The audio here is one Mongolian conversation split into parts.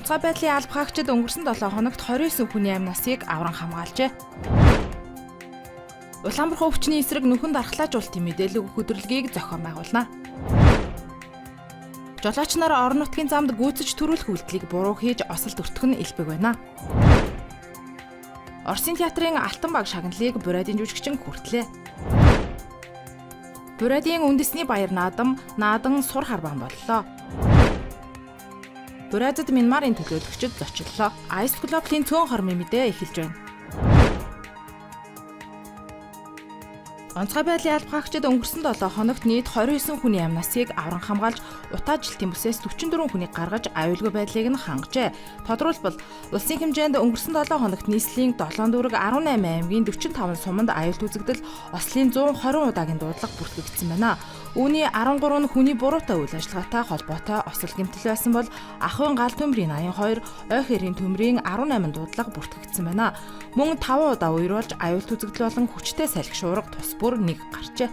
Онцгой байдлын алба хаагчид өнгөрсөн 7 хоногт 29 хүний амь насыг авран хамгаалжээ. Улаанбархан өвчний эсрэг нөхөн дархлаажуулалтын мэдээлэл өгөх хөтөлбөрийг зохион байгуулна. Жолооч нар орон нутгийн замд гүйцэж төрүүлэх үйлдэлийг буруу хийж осолд өртөх нь элбэг байна. Оросын театрын Алтан баг шагналыг Бурадын жүжигчин хүртлээ. Бурадын үндэсний баяр наадан сур харбан боллоо. Бурадад Мянмарын төлөөлөгчид зочлоо. Ice Global-ийн цөөн хормын мэдээ эхэлж байна. Онцгой байдлын алба хаагчид өнгөрсөн 7 хоногт нийт 29 хүний амь насыг авран хамгаалж, утаа жилтийн бүсээс 44 хүнийг гаргаж, аюулгүй байдлыг нь хангажээ. Тодорхойлбол, улсын хэмжээнд өнгөрсөн 7 хоногт нийслэлийн 7 дүүрэг 18 аймгийн 45 суманд аюулт үзэгдэл, ослын 120 удаагийн дуудлага бүртгэгдсэн байна. Үүний 13 нь хүний буруутай үйл ажиллагаатай холбоотой осол гэмтэл байсан бол ахуйн гал төмрийн 82, ой хэрийн төмрийн 18 дуудлага бүртгэгдсэн байна. Мөн 5 удаа уурвалж аюулт үзэгдэл болон хүчтэй салхи шуурга тус бүр нэг гарчээ.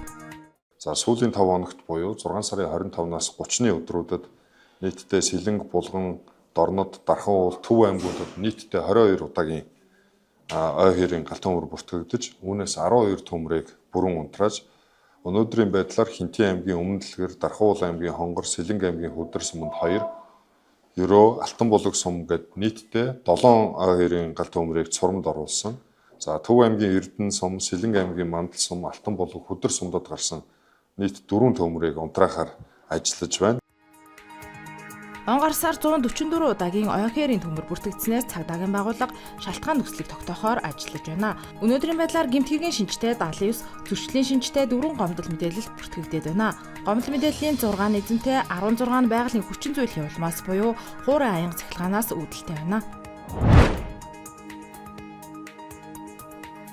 За сүүлийн 5 хоногт буюу 6 сарын 25-наас 30-ны өдрүүдэд нийтдээ Сэлэнг, Булган, Дорнод, Дархан уул, Төв аймагуудад нийтдээ 22 удаагийн ой хэрийн гал төмөр бүртгэгдэж, үүнээс 12 төмрийг бүрэн унтрааж, өнөөдрийн байдлаар Хинтэн аймгийн Өмнө Дэлгэр, Дархан уул аймгийн Хонгор, Сэлэнг аймгийн Хөдөр суманд 2, Ерөө, Алтан булаг сум гээд нийтдээ 7 ой хэрийн гал төмрийг цурамд оруулсан. За Төв аймгийн Эрдэнэ сум, Сэлэнг аймгийн Мандал сум, Алтан булаг, Хөдөр сумдад гарсан нийт 4 төмрийг унтраахаар ажиллаж байна. Он гарсаар 144 удаагийн ой хэрийн төмөр бүртгэгдснээс цагдаагийн байгууллага шалтгаан нөхцөлийг тогтоохоор ажиллаж байна. Өнөөдрийн байдлаар гэмтгийгийн шинжтэй 79, зөрчлийн шинжтэй 4 гомдол мэдээлэл бүртгэгдээд байна. Гомдол мэдээллийн 6 эзэмтэй 16 нь байгалийн хүчин зүйлийн улмаас буюу хуурай аянга цахилгаанаас үүдэлтэй байна.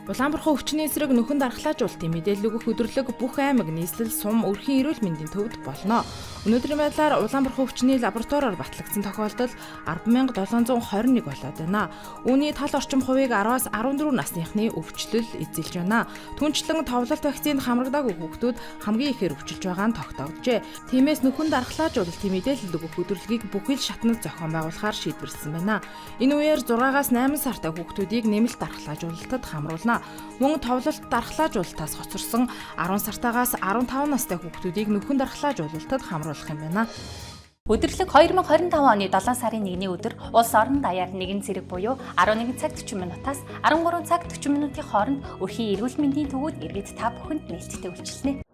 Улаанбархан өвчний эсрэг нөхөн дархлаажуулалтын мэдээлэл өгөх өдөрлөг бүх аймаг, нийслэл, сум, өрхийн эрүүл мэндийн төвд болно. Өнөөдрийн байдлаар Улаанбархан өвчний лабораториор батлагдсан тохиолдол 10,721 болоод байна. Үүний тал орчим хувийг 10-аас 14 насныхны өвчлөл эзэлж байна. Түүнчлэн товлолт вакцинд хамрагдаагүй хүүхдүүд хамгийн ихээр өвчилж байгаа нь тогтогджээ. Тиймээс нөхөн дархлаажуулалтын мэдээлэл өгөх өдөрлөгийг бүхэл шатнад зохион байгуулахаар шийдвэрлсэн байна. Энэ үеэр 6-аас 8 сартай хүүхдүүдийг нэмэлт дархлаажуулалтад хамруулна. Мөн товлолт дархлаажуулалтаас хоцорсон 10 сартаагаас 15 настай хүүхдүүдийг нөхөн дархлаажуулалтад хамруулах юм байна. Өдөрлөг 2025 оны 7 сарын 1-ний өдөр улс орон даяар 1 зэрэг буюу 11 цаг 40 минутаас 13 цаг 40 минутын хооронд өрхийн эрүүл мэндийн төвүүд иргэд та бүхэнд нээлттэй үйлчилнэ.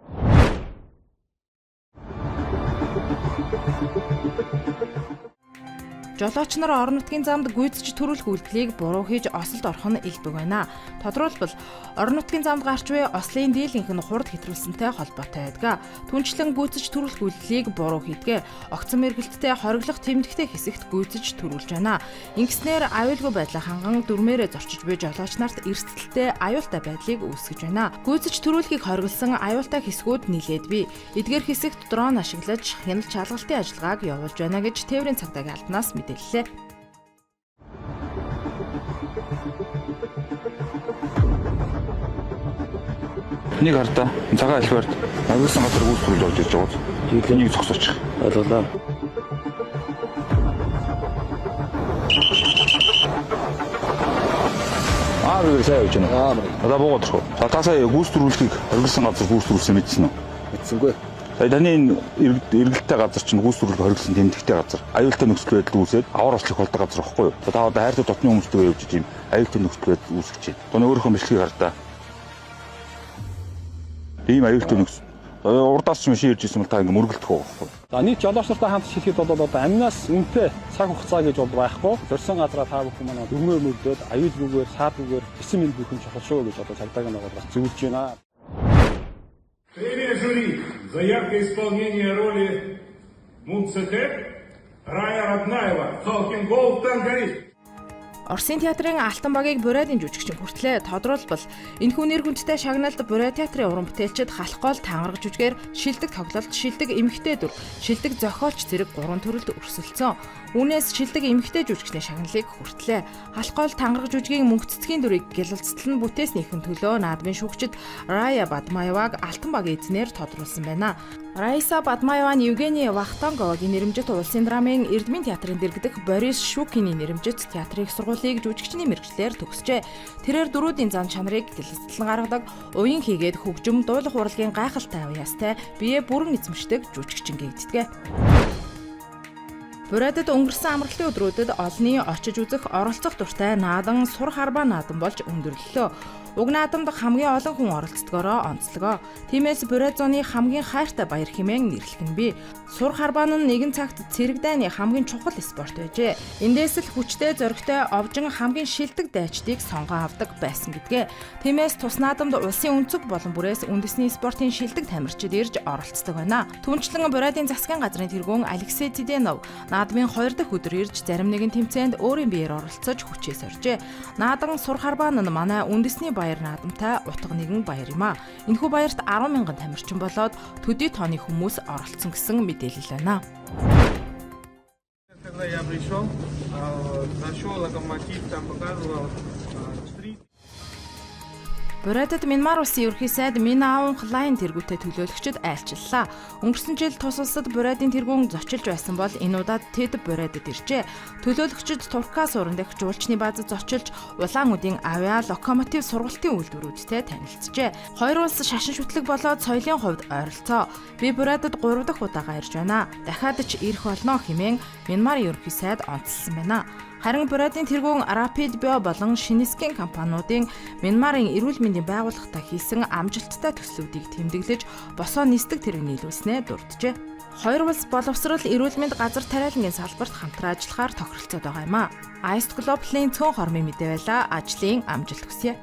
Жолооч нар орон нутгийн замд гүйцэж төрүүлэх үйлдэлийг буруу хийж осолд орох нь элбэг байна. Тодорхойлбол, орон нутгийн замд гарч буй ослын дийлэнх нь хурд хэтрүүлсэнтэй холбоотой байдаг. Түнчлэн гүйцэж төрүүлэх үйлдэлийг буруу хийдгээ. Огцон мэргэлттэй хориглох тэмдэгтэй хэсэгт гүйцэж төрүүлж байна. Ингэснээр аюулгүй байдлаа ханган дүрмээрээ зорчиж буй жолооч нарт эрсдэлтэй аюултай байдлыг үүсгэж байна. Гүйцэж төрүүлэхийг хориглосон аюултай хэсгүүд нилээд бий. Эдгээр хэсэгт дрон ашиглаж хяналт шалгалтын ажиллагааг явуулж байна гэж тээврийн цагдаагийн албанаас мэдээллээ. Нэг хардаа цагаан альвард агуулсан газар гүйцэтгэл болж ирж байгаа. Энийг зогсоочих. Ойлголоо. Бид сайн явж байна. Одоо буугаад шүү. Таасаа гүйцэтгүүлэхийг агуулсан газар гүйцэтгүүлсэн мэдсэн үү? Мэдсэнгүй. Таны эргэлттэй газар чинь гүйцэтгүүлэх хориглосон тэмдэгтэй газар. Аюултай нөхцөл байдал үүсээд аваар ослыг болдог газар واخгүй юу? Та одоо хайртай дотны хүмүүстэйгээ явж ийм аюултай нөхцөл байдал үүсгэж байна. Таны өөрийнхөө мэдлэгийг хардаа. Ийм аюултай нөхцөл. Урдаас ч машин ирж ирсэн бол та ингэ мөргөлдөх байхгүй. За нийт жолооч нартай хамт хэлэхэд бол одоо амнаас үнэтэй цаг хугацаа гэж бол байхгүй. Зорьсон газараа та бүхэн манай дөрмөө мөрдөөд аюулгүйгээр, саадгүйгээр хэсэг мэд бүхэн чухал шүү гэж одоо цагдаагийн байгууллага зөвлөж байна. Премия жюри за яркое исполнение роли Мунцехет Рая Раднаева, Халкин Голд, тангарист. Оросын театрын Алтан багийг Бурайдын жүжигчин хүртлээ. Тодорхойлбол энэхүү нэр хүндтэй шагналд Бурай театрын уран бүтээлчид халах гол тангараг жүжигээр шилдэг тоглолт, шилдэг эмэгтэй дүр, шилдэг зохиолч зэрэг 3 төрөлд өрсөлдсөн. Үүнээс шилдэг эмэгтэй жүжигчний шагналыг хүртлээ. Халах гол тангараг жүжигийн мөнх цэцгийн дүрийг гялалцтал нь бүтээснийхэн төлөө наадмын шүүгчид Рая Бадмаеваг Алтан багийн эзнэр тодруулсан байна. Раиса Бадмаева нь Евгений Вахтанговагийн нэрэмжит улсын драмын Эрдмийн театрын дэргэдэх Борис Шукиний нэрэмжит театрын их сургуулийг жүжигчний мэргэжлээр төгсжээ. Тэрээр дөрүүдийн зан чанарыг гялалцлан гаргадаг, уян хийгээд хөгжим, дуулах урлагийн гайхалтай уяастай, бие бүрэн эзэмшдэг жүжигчин гэгддэг. Бурайдад өнгөрсөн амралтын өдрүүдэд олонний очиж үзэх оролцох дуртай наадан сур харбаа наадан болж өндөрлөлөө. Уг наадамд хамгийн олон хүн оролцдогоороо онцлогоо. Тиймээс Бурай зууны хамгийн хайртай баяр хэмээн нэрлэх нь бий. Сур харбаа нь нэгэн цагт цэрэг дайны хамгийн чухал спорт байжээ. Эндээс л хүчтэй зоригтой овжин хамгийн шилдэг дайчдыг сонгоо авдаг байсан гэдгээ. Тиймээс тус наадамд улсын өнцөг болон бүрээс үндэсний спортын шилдэг тамирчид ирж оролцдог байна. Түүнчлэн Бурайдын засгийн газрын тэргүүн Алексей Циденов наадмын 2 дахь өдөр ирж зарим нэгэн тэмцээнд өөрийн биеэр оролцож хүчээ соржээ. Наадан сур харбаа нь манай үндэсний баяр наадамтай утга нэгэн баяр юм а. Энэхүү баярт 10,000 тамирчин болоод төдий тооны хүмүүс оролцсон гэсэн мэдээлэл байна. Когда я пришел, нашел локомотив, там показывал Бурайдад Мянмар улсын ерөнхий сайд Мин Аун Хлайн тэргүүтээ төлөөлөгчд айлчлалаа. Өнгөрсөн жил тус улсад Бурайдын тэргүүн зочилж байсан бол энэ удаад тэд Бурайдад иржээ. Төлөөлөгчд Турка суурин дэх жуулчны баазад зочилж улаан үдийн авиа локомотив сургалтын үйлдвэрүүдтэй танилцжээ. Хоёр улс шашин шүтлэг болоод соёлын хувьд ойролцоо. Би Бурайдад 3 дахь удаага ирж байна. Дахиад ч ирэх болно хэмээн Мянмарын ерөнхий сайд онцлсан байна. Харин Бурайдын тэргүүн Rapid Bio болон Шинэскэн компаниудын Мянмарын эрүүл мэндийн байгууллагатай хийсэн амжилттай төслүүдийг тэмдэглэж босоо нисдэг тэрэг нийлүүлснээр дурджээ. Хоёр улс боловсрол эрүүл мэнд газар тариалангийн салбарт хамтран ажиллахаар тохиролцоод байгаа юм а. Ice Global-ийн цөөн хормын мэдээ байла. Ажлын амжилт хүсье.